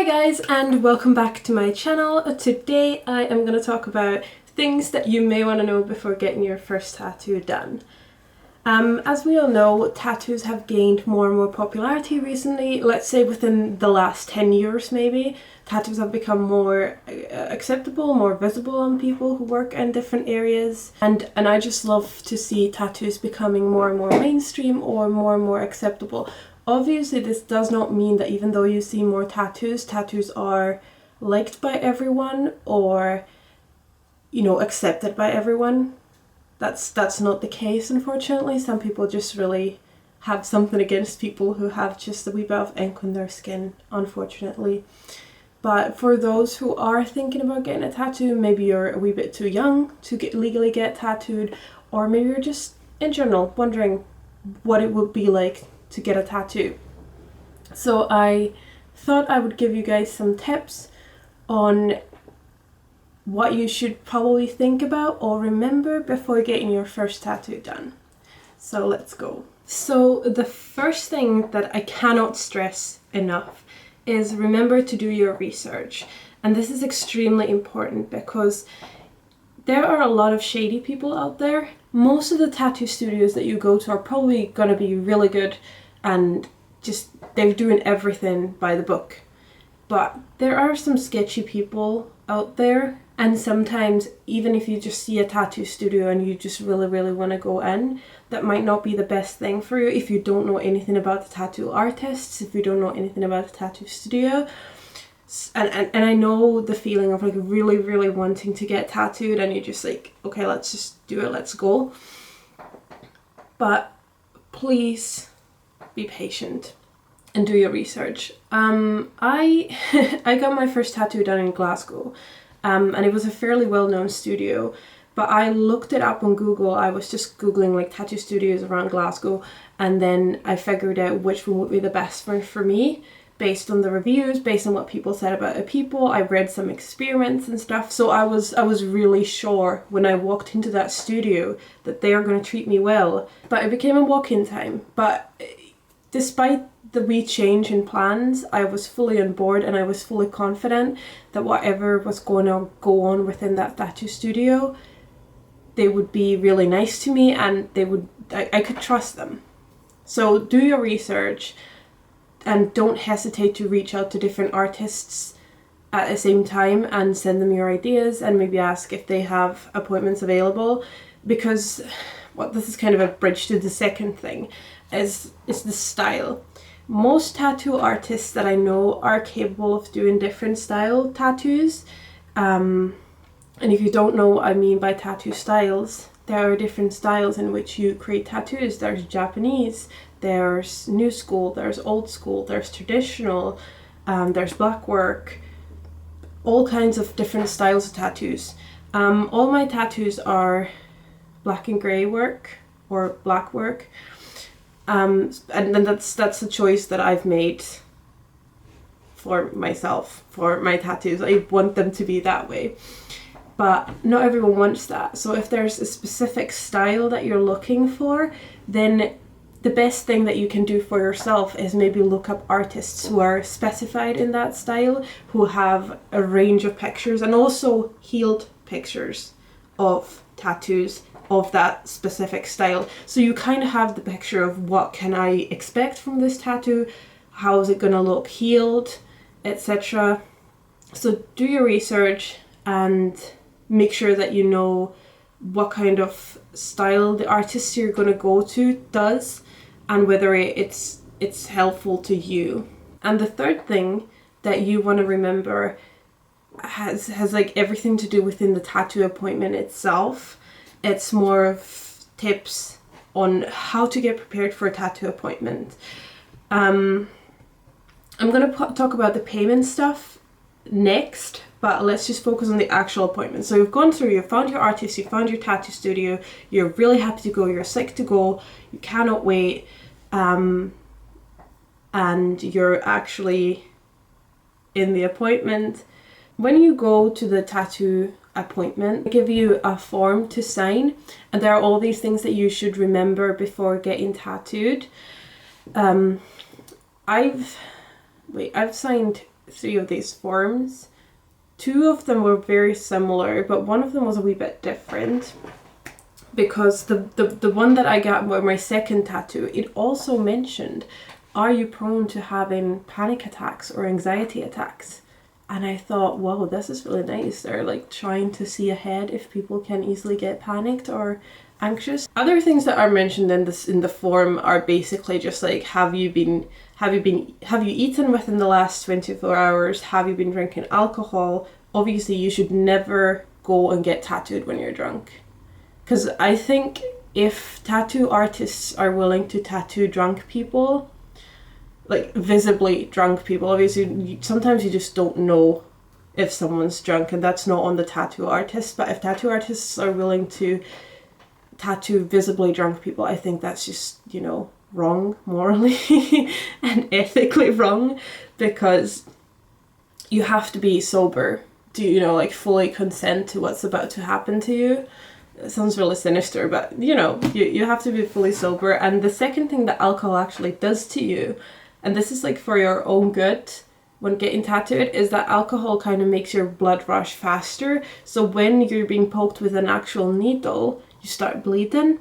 guys, and welcome back to my channel. Today I am going to talk about things that you may want to know before getting your first tattoo done. As we all know, tattoos have gained more and more popularity recently. Let's say within the last 10 years maybe. Tattoos have become more acceptable, more visible on people who work in different areas. And I just love to see tattoos becoming more and more mainstream or more acceptable. Obviously, this does not mean that even though you see more tattoos, tattoos are liked by everyone or, you know, accepted by everyone. That's not the case, unfortunately. Some people just really have something against people who have just a wee bit of ink on their skin, unfortunately. But for those who are thinking about getting a tattoo, maybe you're a wee bit too young to legally get tattooed, or maybe you're just, in general, wondering what it would be like to get a tattoo. So I thought I would give you guys some tips on what you should probably think about or remember before getting your first tattoo done. So let's go. So the first thing that I cannot stress enough is remember to do your research. And this is extremely important because there are a lot of shady people out there. Most of the tattoo studios that you go to are probably going to be really good and just they're doing everything by the book. But there are some sketchy people out there, and sometimes even if you just see a tattoo studio and you just really want to go in, that might not be the best thing for you if you don't know anything about the tattoo artists, if you don't know anything about the tattoo studio. And I know the feeling of like really wanting to get tattooed and you're just like, okay, let's just do it, let's go. But please be patient and do your research. I got my first tattoo done in Glasgow, and it was a fairly well-known studio, but I looked it up on Google. I was just Googling like tattoo studios around Glasgow, and then I figured out which one would be the best for me, based on the reviews, based on what people said about the people. I read some experiments and stuff, so I was really sure when I walked into that studio that they are going to treat me well. But it became a walk-in time. But despite the wee change in plans, I was fully on board and I was fully confident that whatever was going to go on within that tattoo studio, they would be really nice to me and I could trust them. So do your research and don't hesitate to reach out to different artists at the same time and send them your ideas and maybe ask if they have appointments available, because this is kind of a bridge to the second thing, is the style. Most tattoo artists that I know are capable of doing different style tattoos. And if you don't know what I mean by tattoo styles, there are different styles in which you create tattoos. There's Japanese, there's new school, there's old school, there's traditional, there's black work, all kinds of different styles of tattoos. All my tattoos are black and grey work or black work. And then that's a choice that I've made for myself, for my tattoos. I want them to be that way. But not everyone wants that. So if there's a specific style that you're looking for, then the best thing that you can do for yourself is maybe look up artists who are specified in that style, who have a range of pictures and also healed pictures of tattoos of that specific style. So you kind of have the picture of what can I expect from this tattoo, how is it going to look healed, etc. So do your research and make sure that you know what kind of style the artist you're going to go to does and whether it's helpful to you. And the third thing that you want to remember has like everything to do within the tattoo appointment itself. It's more of tips on how to get prepared for a tattoo appointment. I'm going to talk about the payment stuff next, but let's just focus on the actual appointment. So you've gone through, you've found your artist, you've found your tattoo studio, you're really happy to go, you're psyched to go, you cannot wait, and you're actually in the appointment. When you go to the tattoo appointment, they give you a form to sign, and there are all these things that you should remember before getting tattooed. I've signed three of these forms. Two of them were very similar, but one of them was a wee bit different, because the one that I got for my second tattoo, it also mentioned, are you prone to having panic attacks or anxiety attacks? And I thought, wow, this is really nice. They're like trying to see ahead if people can easily get panicked or anxious. Other things that are mentioned in the form are basically just like, have you eaten within the last 24 hours? Have you been drinking alcohol? Obviously, you should never go and get tattooed when you're drunk. Because I think if tattoo artists are willing to tattoo drunk people, like visibly drunk people, obviously sometimes you just don't know if someone's drunk, and that's not on the tattoo artist. But if tattoo artists are willing to tattoo visibly drunk people, I think that's just, you know, wrong morally and ethically wrong, because you have to be sober to, you know, like fully consent to what's about to happen to you. It sounds really sinister, but you know, you have to be fully sober. And the second thing that alcohol actually does to you, and this is like for your own good when getting tattooed, is that alcohol kind of makes your blood rush faster. So when you're being poked with an actual needle, you start bleeding.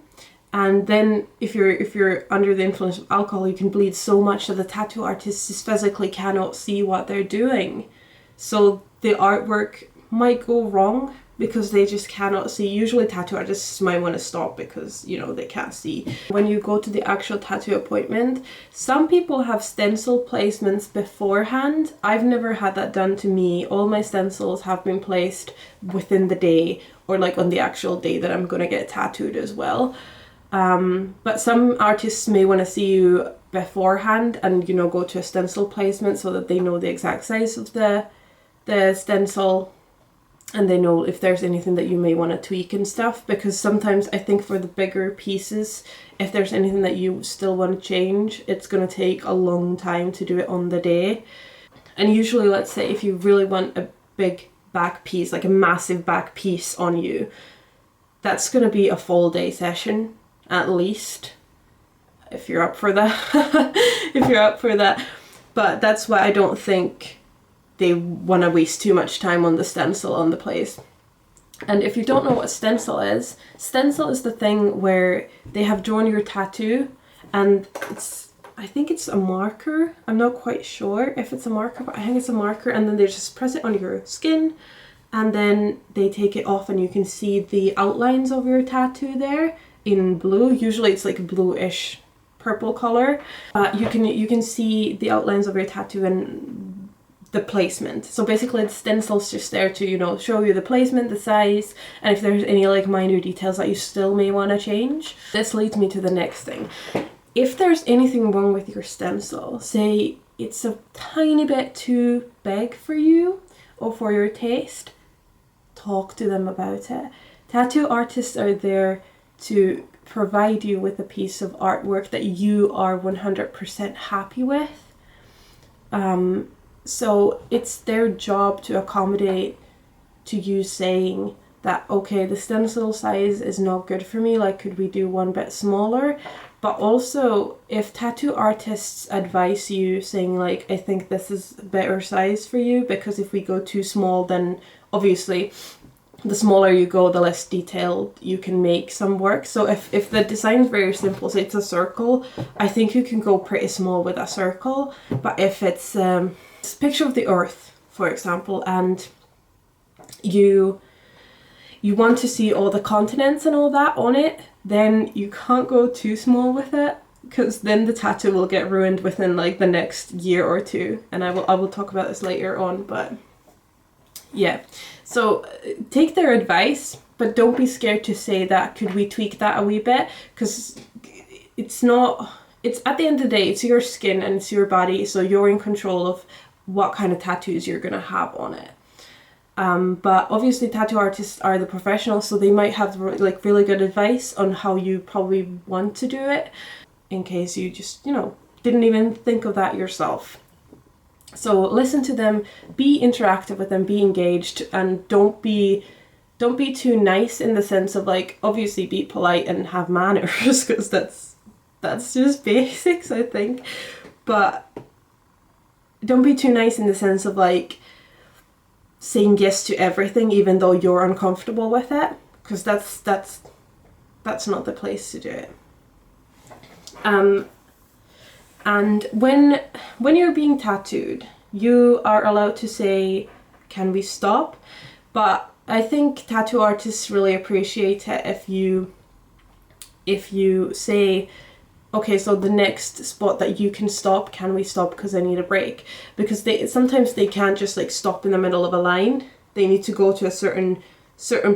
And then if you're under the influence of alcohol, you can bleed so much that the tattoo artist just physically cannot see what they're doing. So the artwork might go wrong because they just cannot see. Usually tattoo artists might want to stop because, you know, they can't see. When you go to the actual tattoo appointment, some people have stencil placements beforehand. I've never had that done to me. All my stencils have been placed within the day, or like on the actual day that I'm going to get tattooed as well. But some artists may want to see you beforehand and, you know, go to a stencil placement so that they know the exact size of the stencil, and they know if there's anything that you may want to tweak and stuff. Because sometimes I think for the bigger pieces, if there's anything that you still want to change, it's going to take a long time to do it on the day. And usually, let's say if you really want a big back piece, like a massive back piece on you, that's going to be a full day session at least, if you're up for that. If you're up for that. But that's why I don't think they want to waste too much time on the stencil on the place. And if you don't know what stencil is the thing where they have drawn your tattoo, and I think it's a marker. I'm not quite sure if it's a marker, but I think it's a marker, and then they just press it on your skin, and then they take it off and you can see the outlines of your tattoo there in blue. Usually it's like bluish purple color. You can see the outlines of your tattoo and the placement. So basically the stencil's just there to, you know, show you the placement, the size, and if there's any like minor details that you still may want to change. This leads me to the next thing. If there's anything wrong with your stencil, say it's a tiny bit too big for you or for your taste, talk to them about it. Tattoo artists are there to provide you with a piece of artwork that you are 100% happy with. So it's their job to accommodate to you saying that, okay, the stencil size is not good for me, like could we do one bit smaller? But also, if tattoo artists advise you saying like, I think this is a better size for you, because if we go too small, then obviously the smaller you go, the less detailed you can make some work. So if the design's very simple, say it's a circle, I think you can go pretty small with a circle. But if it's a picture of the earth, for example, and you want to see all the continents and all that on it, then you can't go too small with it, because then the tattoo will get ruined within like the next year or two. And I will talk about this later on, but yeah. So take their advice, but don't be scared to say that, could we tweak that a wee bit? Because it's at the end of the day, it's your skin and it's your body, so you're in control of what kind of tattoos you're gonna have on it. But obviously tattoo artists are the professionals, so they might have like really good advice on how you probably want to do it, in case you just, you know, didn't even think of that yourself. So listen to them, be interactive with them, be engaged, and don't be too nice in the sense of like, obviously be polite and have manners, because that's just basics, I think. But don't be too nice in the sense of like saying yes to everything even though you're uncomfortable with it, because that's not the place to do it. And when you're being tattooed, you are allowed to say, can we stop? But I think tattoo artists really appreciate it if you say, okay, so the next spot that you can stop, can we stop because I need a break? Because sometimes they can't just like stop in the middle of a line. They need to go to a certain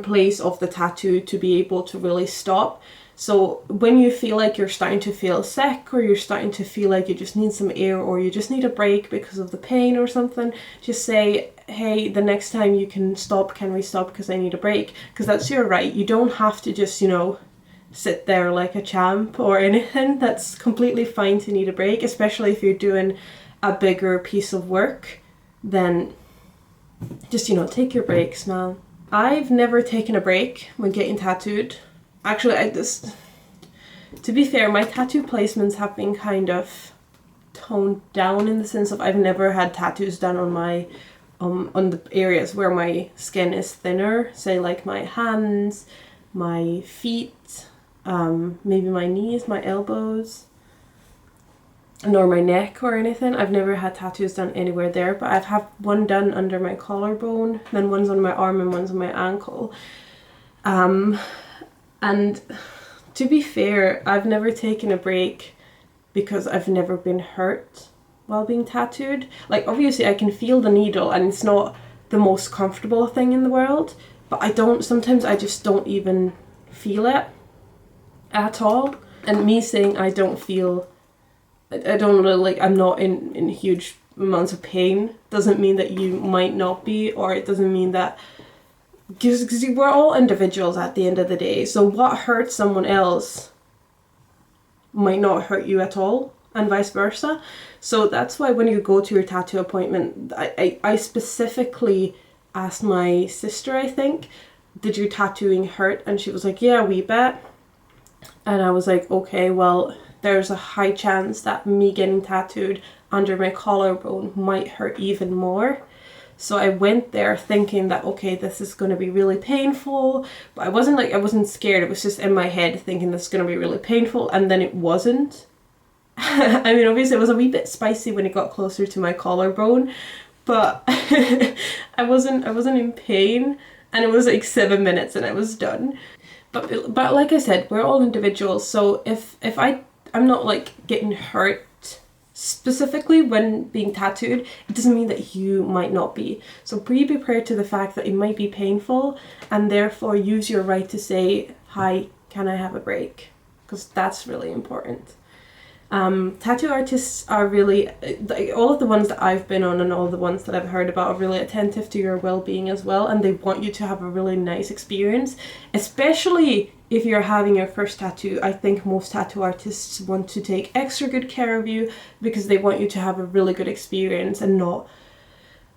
place of the tattoo to be able to really stop. So when you feel like you're starting to feel sick, or you're starting to feel like you just need some air, or you just need a break because of the pain or something, just say, hey, the next time you can stop, can we stop because I need a break? Because that's your right. You don't have to just, you know, sit there like a champ or anything. That's completely fine to need a break, especially if you're doing a bigger piece of work. Then just, you know, take your breaks, man. I've never taken a break when getting tattooed. Actually, to be fair, my tattoo placements have been kind of toned down in the sense of I've never had tattoos done on my on the areas where my skin is thinner, say like my hands, my feet, maybe my knees, my elbows, nor my neck or anything. I've never had tattoos done anywhere there, but I've had one done under my collarbone, then one's on my arm and one's on my ankle. And to be fair, I've never taken a break because I've never been hurt while being tattooed. Like, obviously I can feel the needle and it's not the most comfortable thing in the world, but sometimes I just don't even feel it at all. And me saying I don't really, like, I'm not in huge amounts of pain doesn't mean that you might not be, or it doesn't mean that, because we're all individuals at the end of the day. So what hurts someone else might not hurt you at all, and vice versa. So that's why when you go to your tattoo appointment, I specifically asked my sister, I think, did your tattooing hurt? And she was like, yeah, a wee bit. And I was like, okay, well, there's a high chance that me getting tattooed under my collarbone might hurt even more. So I went there thinking that, okay, this is going to be really painful, but I wasn't scared. It was just in my head thinking this is going to be really painful, and then it wasn't. I mean, obviously it was a wee bit spicy when it got closer to my collarbone, but I wasn't in pain, and it was like 7 minutes and I was done. But like I said, we're all individuals, so if I'm not like getting hurt specifically when being tattooed, it doesn't mean that you might not be. So be prepared to the fact that it might be painful, and therefore use your right to say, hi, can I have a break? Because that's really important. Tattoo artists are really, like, all of the ones that I've been on and all the ones that I've heard about are really attentive to your well-being as well, and they want you to have a really nice experience, especially if you're having your first tattoo. I think most tattoo artists want to take extra good care of you because they want you to have a really good experience and not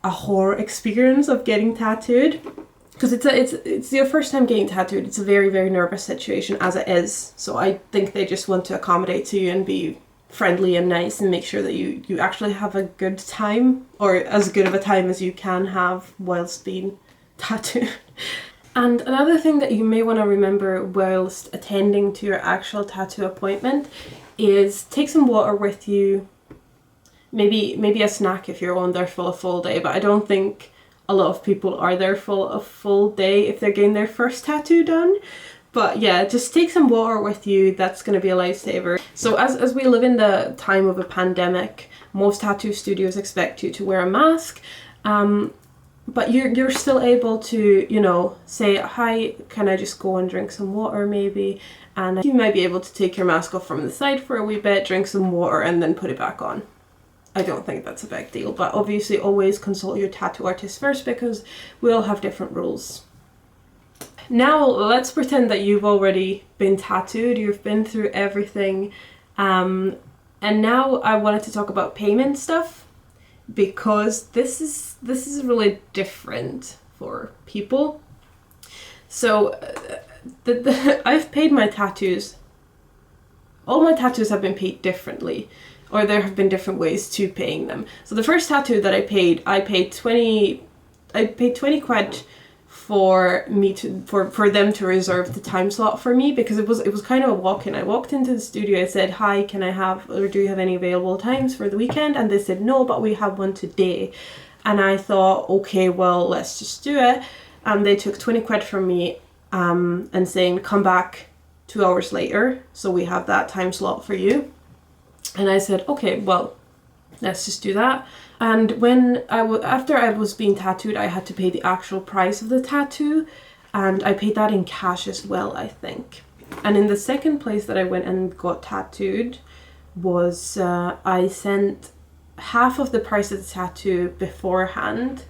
a horror experience of getting tattooed. Because it's your first time getting tattooed. It's a very, very nervous situation as it is. So I think they just want to accommodate to you and be friendly and nice and make sure that you actually have a good time, or as good of a time as you can have whilst being tattooed. And another thing that you may want to remember whilst attending to your actual tattoo appointment is take some water with you. Maybe a snack if you're on there for a full day, but I don't think a lot of people are there for a full day if they're getting their first tattoo done. But yeah, just take some water with you. That's going to be a lifesaver. So as we live in the time of a pandemic, most tattoo studios expect you to wear a mask. But you're still able to, you know, say, hi, can I just go and drink some water maybe? And you might be able to take your mask off from the side for a wee bit, drink some water, and then put it back on. I don't think that's a big deal, but obviously always consult your tattoo artist first because we all have different rules. Now let's pretend that you've already been tattooed, you've been through everything, and now I wanted to talk about payment stuff, because this is really different for people. So I've paid my tattoos. All my tattoos have been paid differently. or there have been different ways to paying them. So the first tattoo that I paid 20 quid for them to reserve the time slot for me, because it was kind of a walk-in. I walked into the studio, I said, "Hi, can I have, or do you have any available times for the weekend?" And they said, "No, but we have one today." And I thought, okay, well, let's just do it. And they took 20 quid from me, and saying, "Come back 2 hours later, so we have that time slot for you." And I said, okay, well, let's just do that. And when after I was being tattooed, I had to pay the actual price of the tattoo, and I paid that in cash as well, I think. And in the second place that I went and got tattooed was, I sent half of the price of the tattoo beforehand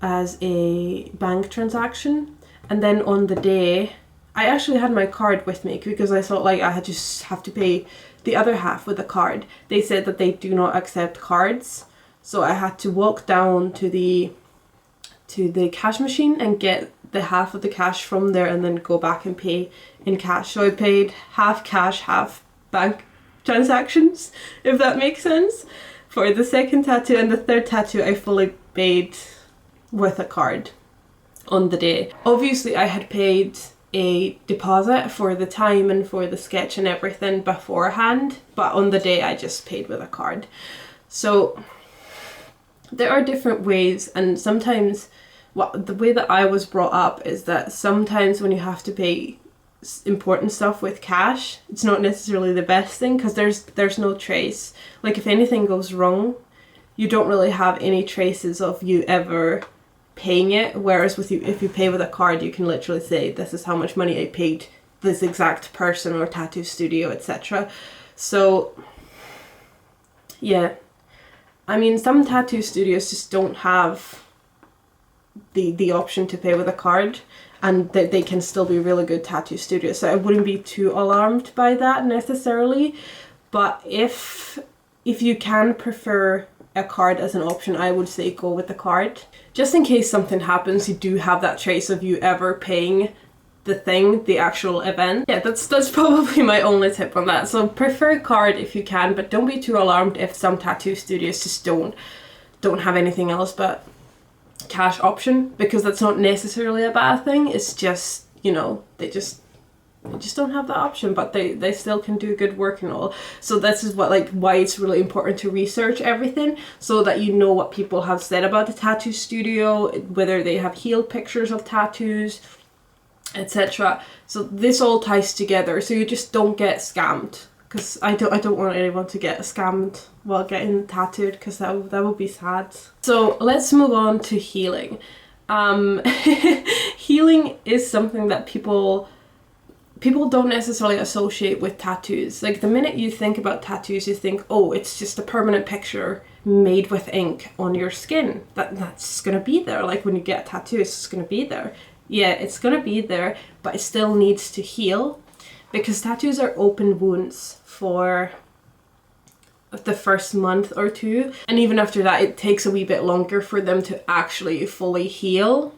as a bank transaction, and then on the day, I actually had my card with me because I thought like I had just have to pay the other half with a card. They said that they do not accept cards, so I had to walk down to the cash machine and get the half of the cash from there and then go back and pay in cash. So I paid half cash, half bank transactions, if that makes sense, for the second tattoo. And the third tattoo I fully paid with a card on the day. Obviously I had paid a deposit for the time and for the sketch and everything beforehand, but on the day I just paid with a card. So there are different ways, and sometimes the way that I was brought up is that sometimes when you have to pay important stuff with cash, it's not necessarily the best thing, because there's no trace. Like if anything goes wrong, you don't really have any traces of you ever paying it, whereas if you pay with a card, you can literally say, "This is how much money I paid this exact person or tattoo studio," etc. So yeah, I mean, some tattoo studios just don't have the option to pay with a card, and they can still be really good tattoo studios, so I wouldn't be too alarmed by that necessarily. But if you can prefer a card as an option, I would say go with the card. Just in case something happens, you do have that trace of you ever paying the actual event. Yeah, that's probably my only tip on that. So prefer card if you can, but don't be too alarmed if some tattoo studios just don't have anything else but cash option, because that's not necessarily a bad thing. It's just, you know, they just don't have that option, but they still can do good work and all. So this is why it's really important to research everything, so that you know what people have said about the tattoo studio, whether they have healed pictures of tattoos, etc. So this all ties together, so you just don't get scammed, because I don't want anyone to get scammed while getting tattooed, because that would be sad. So let's move on to healing. Healing is something that people don't necessarily associate with tattoos. Like the minute you think about tattoos, you think, oh, it's just a permanent picture made with ink on your skin. That's gonna be there. Like when you get a tattoo, it's just gonna be there. Yeah, it's gonna be there, but it still needs to heal, because tattoos are open wounds for the first month or two, and even after that it takes a wee bit longer for them to actually fully heal.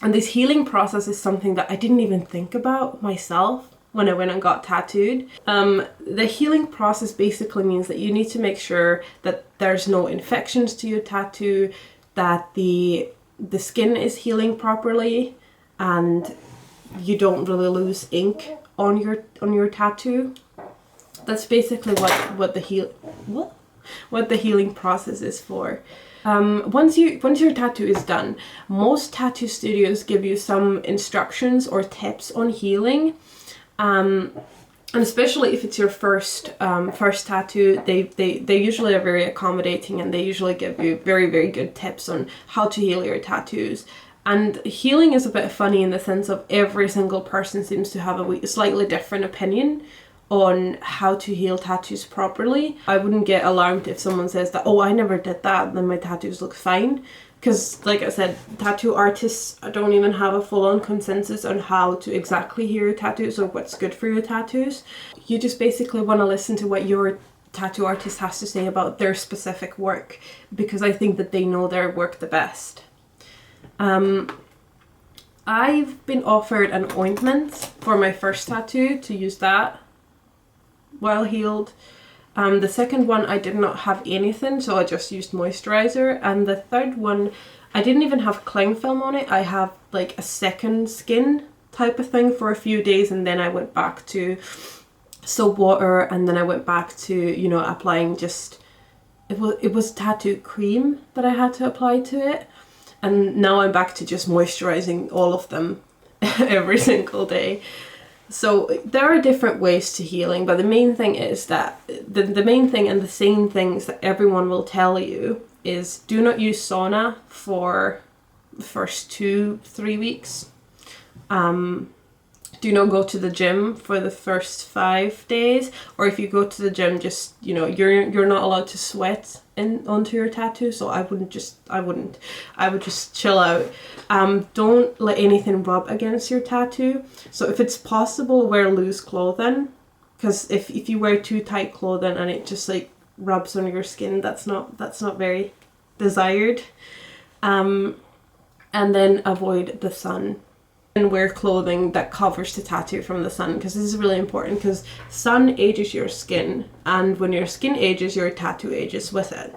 And this healing process is something that I didn't even think about myself when I went and got tattooed. The healing process basically means that you need to make sure that there's no infections to your tattoo, that the skin is healing properly, and you don't really lose ink on your tattoo. That's basically what the healing process is for. Once your tattoo is done, most tattoo studios give you some instructions or tips on healing, and especially if it's your first tattoo, they usually are very accommodating, and they usually give you very, very good tips on how to heal your tattoos. And healing is a bit funny in the sense of every single person seems to have a slightly different opinion on how to heal tattoos properly. I wouldn't get alarmed if someone says that, oh, I never did that, then my tattoos look fine. Because like I said, tattoo artists don't even have a full-on consensus on how to exactly heal your tattoos or what's good for your tattoos. You just basically want to listen to what your tattoo artist has to say about their specific work, because I think that they know their work the best. I've been offered an ointment for my first tattoo to use that while healed, The second one, I did not have anything, so I just used moisturizer. And the third one, I didn't even have cling film on it. I have like a second skin type of thing for a few days, and then I went back to soap water, and then I went back to, you know, applying just, it was tattoo cream that I had to apply to it. And now I'm back to just moisturizing all of them every single day. So there are different ways to healing, but the main thing is that the main thing and the same things that everyone will tell you is do not use sauna for the first 2-3 weeks. Do not go to the gym for the first 5 days, or if you go to the gym, just, you know, you're not allowed to sweat onto your tattoo, so I would just chill out. Don't let anything rub against your tattoo. So if it's possible, wear loose clothing, because if you wear too tight clothing and it just like rubs on your skin, that's not very desired. And then avoid the sun. And wear clothing that covers the tattoo from the sun, because this is really important, because sun ages your skin, and when your skin ages, your tattoo ages with it.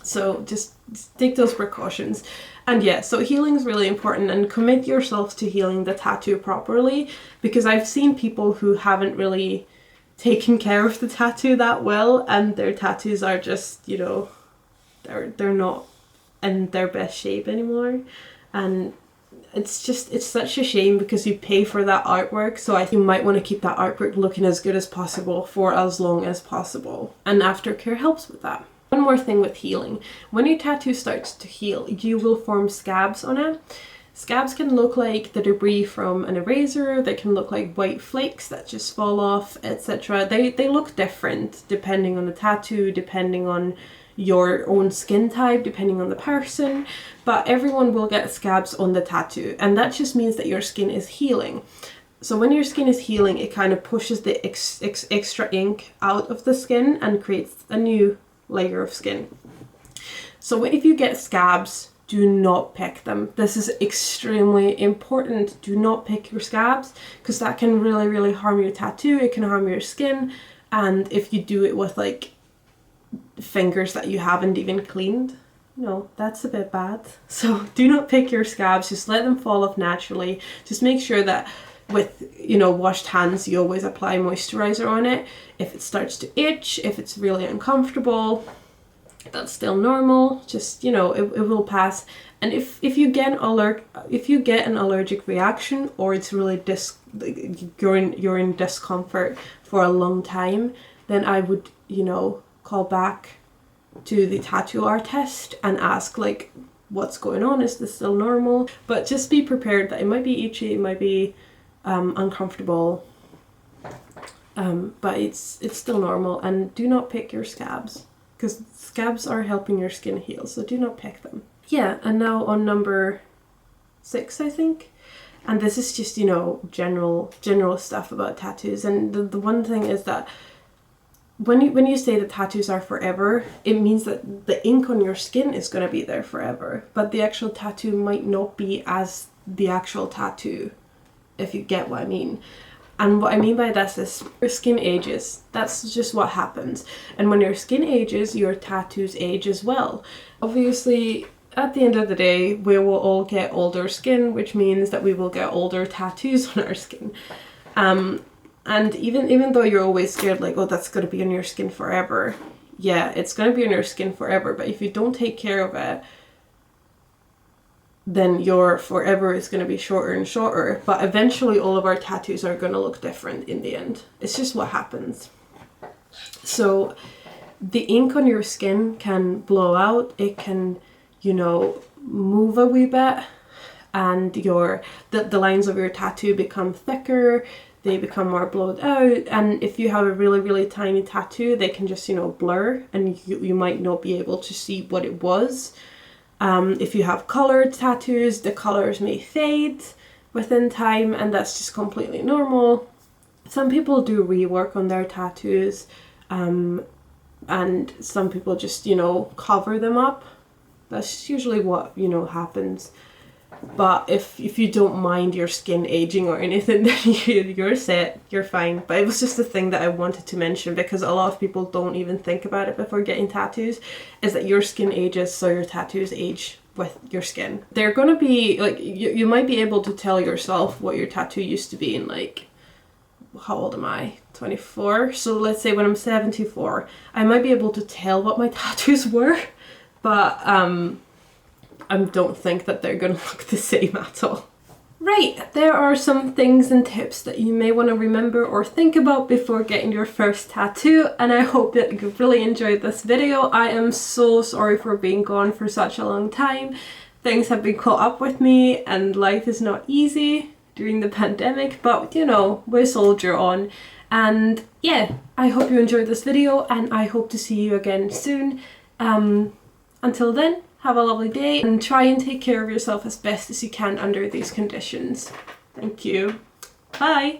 So just take those precautions. And yeah, so healing is really important, and commit yourself to healing the tattoo properly, because I've seen people who haven't really taken care of the tattoo that well, and their tattoos are just, you know, they're not in their best shape anymore. And it's such a shame, because you pay for that artwork, so I think you might want to keep that artwork looking as good as possible for as long as possible. And aftercare helps with that. One more thing with healing. When your tattoo starts to heal, you will form scabs on it. Scabs can look like the debris from an eraser, they can look like white flakes that just fall off, etc. They look different depending on the tattoo, depending on your own skin type, depending on the person, but everyone will get scabs on the tattoo, and that just means that your skin is healing. So when your skin is healing, it kind of pushes the extra ink out of the skin and creates a new layer of skin. So if you get scabs, do not pick them. This is extremely important. Do not pick your scabs, because that can really harm your tattoo. It can harm your skin, and if you do it with like fingers that you haven't even cleaned, no, that's a bit bad. So do not pick your scabs, just let them fall off naturally. Just make sure that with, you know, washed hands, you always apply moisturizer on it. If it starts to itch, if it's really uncomfortable, that's still normal. Just, you know, it will pass. And if you get an allergic reaction, or it's really you're in discomfort for a long time, then I would, you know, call back to the tattoo artist and ask, like, what's going on? Is this still normal? But just be prepared that it might be itchy, it might be uncomfortable, but it's still normal. And do not pick your scabs, because scabs are helping your skin heal, so do not pick them. Yeah, and now on number 6, I think. And this is just, you know, general stuff about tattoos. And the one thing is that when you say that tattoos are forever, it means that the ink on your skin is going to be there forever, but the actual tattoo might not be as the actual tattoo, if you get what I mean. And what I mean by this is your skin ages. That's just what happens. And when your skin ages, your tattoos age as well. Obviously, at the end of the day, we will all get older skin, which means that we will get older tattoos on our skin. And even though you're always scared, like, oh, that's going to be on your skin forever. Yeah, it's going to be on your skin forever, but if you don't take care of it, then your forever is going to be shorter and shorter. But eventually all of our tattoos are going to look different in the end. It's just what happens. So the ink on your skin can blow out. It can, you know, move a wee bit, and the lines of your tattoo become thicker. They become more blowed out, and if you have a really tiny tattoo, they can just, you know, blur, and you might not be able to see what it was. If you have colored tattoos, the colors may fade within time, and that's just completely normal. Some people do rework on their tattoos, and some people just, you know, cover them up. That's usually what, you know, happens. But if you don't mind your skin aging or anything, then you're set, you're fine. But it was just a thing that I wanted to mention, because a lot of people don't even think about it before getting tattoos, is that your skin ages, so your tattoos age with your skin. They're gonna be like, you might be able to tell yourself what your tattoo used to be in, like, how old am I? 24? So let's say when I'm 74, I might be able to tell what my tattoos were, but I don't think that they're gonna look the same at all. Right, there are some things and tips that you may want to remember or think about before getting your first tattoo, and I hope that you've really enjoyed this video. I am so sorry for being gone for such a long time. Things have been caught up with me and life is not easy during the pandemic, but you know, we soldier on. And yeah, I hope you enjoyed this video, and I hope to see you again soon. Until then, have a lovely day and try and take care of yourself as best as you can under these conditions. Thank you. Bye!